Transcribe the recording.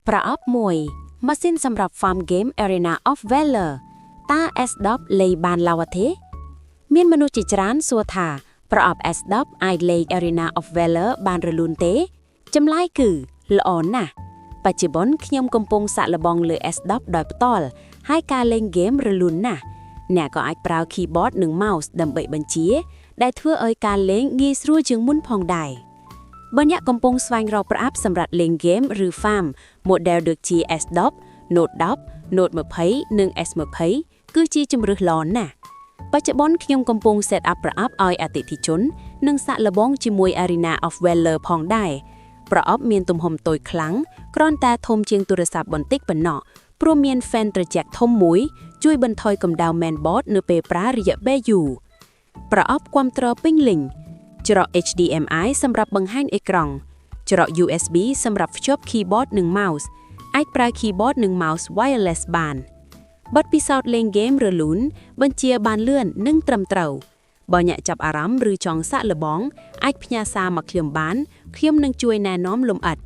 ប្រអប់មួយម៉ាស៊ីនសម្រាប់ Farm Game Arena of Valor តា S10 លេងបានឡើយទេមានមនុស្សជាច្រើនសួរថាប្រអប់ S10 អាចលេង Arena of Valor បានរលូនទេចម្លើយគឺល្អណាស់បច្ចុប្បន្នខ្ញុំកំពុងសាក់លបងលើ S10 ដោយផ្ទាល់ហើយការលេងហ្គេមរលូនណាស់អ្នកក៏អាចប្រើ keyboard និង mouse ដើម្បីបញ្ជាដែលធ្វើឲ្យការលេងងាយស្រួលជាងមុនផងដែរបើអ្នកកំពុងស្វែងរកប្រអប់សម្រាប់លេងហ្គេមឬ farm model ដូចជា S10, Note 10, Note 20និង S20 គឺជាជម្រើសល្អណាស់បច្ចុប្បន្នខ្ញុំកំពុង set up ប្រអប់ឲ្យអតិថិជននិងសាក់លបងជាមួយ Arena of Valor ផងដែរប្រអប់មានទំហំតូចខ្លាំងគ្រាន់តែធំជាងទូរស័ព្ទបន្តិចប៉ុណ្ណោះព្រោះមាន fan ត្រជាក់ធំមួយជួយបន្ថយកម្ដៅ mainboard នៅពេលប្រើរយៈពេលយូរប្រអប់គាំទ្រពេញលេញច្រក HDMI សម្រាប់បង្ហាញអេក្រង់ច្រក USB សម្រាប់ភ្ជាប់ keyboard និង mouse អាចប្រើ keyboard និង mouse wireless បានបទពិសោធន៍លេងហ្គេមរលូនបញ្ជាបានលឿននិងត្រឹមត្រូវបើអ្នកចាប់អារម្មណ៍ឬចង់សាក់លបងអាចផ្ញើសារមកខ្ញុំបានខ្ញុំនឹងជួយណែនាំលម្អិត